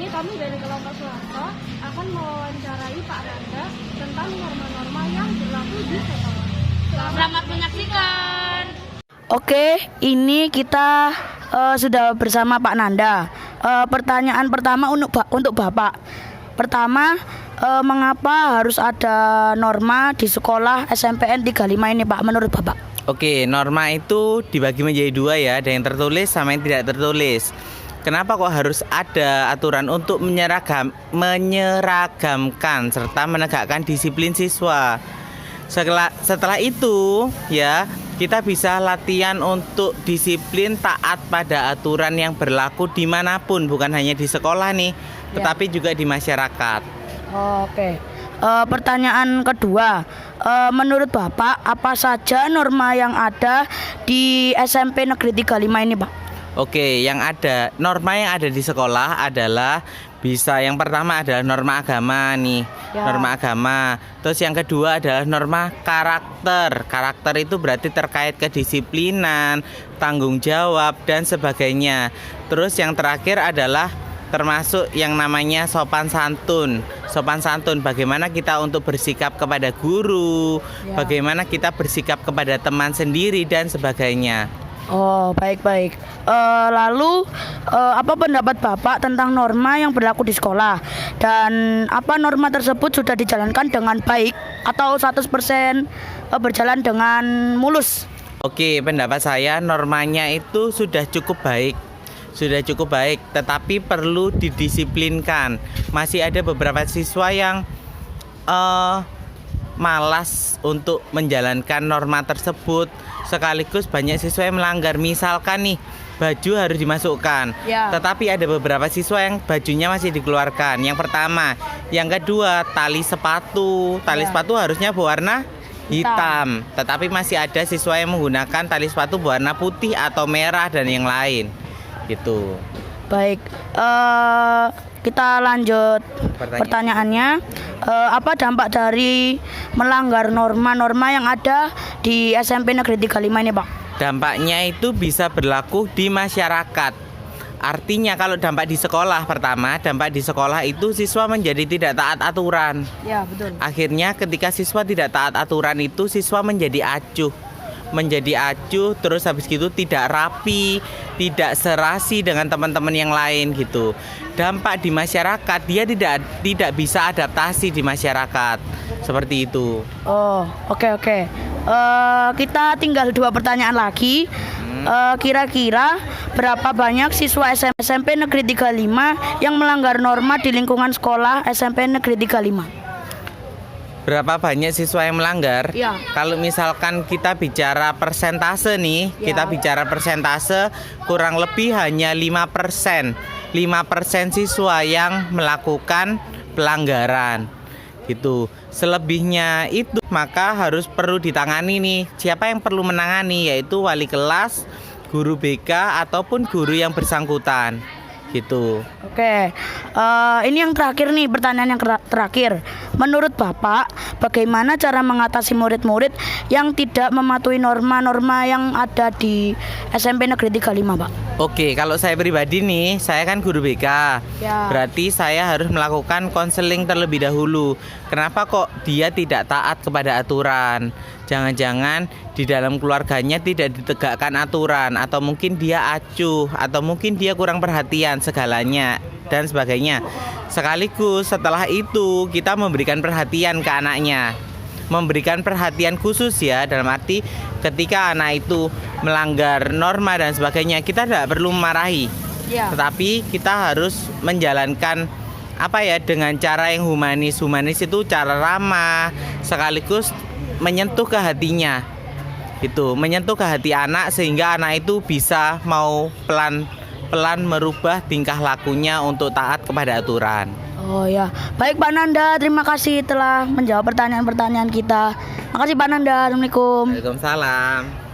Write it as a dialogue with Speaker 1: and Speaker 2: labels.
Speaker 1: kami dari kelompok swasta akan mewawancarai Pak Nanda tentang norma-norma yang berlaku di sekolah. Selamat menyaksikan.
Speaker 2: Oke, ini kita sudah bersama Pak Nanda. Pertanyaan pertama untuk Bapak. Pertama, mengapa harus ada norma di sekolah SMPN 35 ini, Pak, menurut Bapak?
Speaker 3: Oke, norma itu dibagi menjadi dua ya, ada yang tertulis sama yang tidak tertulis. Kenapa kok harus ada aturan untuk menyeragamkan serta menegakkan disiplin siswa? Setelah itu ya, kita bisa latihan untuk disiplin taat pada aturan yang berlaku dimanapun, bukan hanya di sekolah nih, tetapi juga di masyarakat.
Speaker 2: Oke. Pertanyaan kedua, menurut Bapak apa saja norma yang ada di SMP Negeri 35 ini, Pak?
Speaker 3: Oke, norma yang ada di sekolah adalah yang pertama adalah norma agama nih, norma agama. Terus yang kedua adalah norma karakter. Karakter itu berarti terkait kedisiplinan, tanggung jawab dan sebagainya. Terus yang terakhir adalah termasuk yang namanya sopan santun. Sopan santun, bagaimana kita untuk bersikap kepada guru, bagaimana kita bersikap kepada teman sendiri dan sebagainya.
Speaker 2: Oh, baik-baik. Lalu apa pendapat Bapak tentang norma yang berlaku di sekolah? Dan apa norma tersebut sudah dijalankan dengan baik atau 100% berjalan dengan mulus?
Speaker 3: Oke, pendapat saya normanya itu sudah cukup baik. Tetapi perlu didisiplinkan. Masih ada beberapa siswa yang malas untuk menjalankan norma tersebut. Sekaligus banyak siswa yang melanggar. Misalkan nih, baju harus dimasukkan, tetapi ada beberapa siswa yang bajunya masih dikeluarkan. Yang pertama. Yang kedua, tali sepatu harusnya berwarna hitam, tetapi masih ada siswa yang menggunakan tali sepatu berwarna putih atau merah dan yang lain gitu.
Speaker 2: Baik, kita lanjut pertanyaannya. Apa dampak dari melanggar norma-norma yang ada di SMP Negeri 35 ini, Pak?
Speaker 3: Dampaknya itu bisa berlaku di masyarakat. Artinya kalau dampak di sekolah, pertama, dampak di sekolah itu siswa menjadi tidak taat aturan.
Speaker 2: Ya, betul.
Speaker 3: Akhirnya ketika siswa tidak taat aturan itu, siswa menjadi acuh, terus habis gitu tidak rapi, tidak serasi dengan teman-teman yang lain gitu. Dampak di masyarakat, dia tidak bisa adaptasi di masyarakat, seperti itu.
Speaker 2: Oh, oke. Kita tinggal 2 pertanyaan lagi. Kira-kira berapa banyak siswa SMP Negeri 35 yang melanggar norma di lingkungan sekolah SMP Negeri 35?
Speaker 3: Berapa banyak siswa yang melanggar?
Speaker 2: Ya.
Speaker 3: Kalau misalkan kita bicara persentase nih, kurang lebih hanya 5%. 5% siswa yang melakukan pelanggaran gitu. Selebihnya itu maka perlu ditangani nih. Siapa yang perlu menangani? Yaitu wali kelas, guru BK ataupun guru yang bersangkutan gitu.
Speaker 2: Oke, ini yang terakhir nih, pertanyaan yang terakhir. Menurut Bapak, bagaimana cara mengatasi murid-murid yang tidak mematuhi norma-norma yang ada di SMP Negeri 35, Pak?
Speaker 3: Oke, kalau saya pribadi nih, saya kan guru BK. Berarti saya harus melakukan konseling terlebih dahulu. Kenapa kok dia tidak taat kepada aturan? Jangan-jangan di dalam keluarganya tidak ditegakkan aturan, atau mungkin dia acuh, atau mungkin dia kurang perhatian segalanya dan sebagainya. Sekaligus setelah itu kita memberikan perhatian ke anaknya, memberikan perhatian khusus ya, dalam arti ketika anak itu melanggar norma dan sebagainya, kita tidak perlu memarahi, tetapi kita harus menjalankan dengan cara yang humanis itu cara ramah, sekaligus menyentuh ke hatinya itu, menyentuh ke hati anak sehingga anak itu bisa mau pelan-pelan merubah tingkah lakunya untuk taat kepada aturan.
Speaker 2: Oh ya, baik Pak Nanda, terima kasih telah menjawab pertanyaan-pertanyaan kita. Makasih Pak Nanda, Assalamualaikum.
Speaker 3: Waalaikumsalam.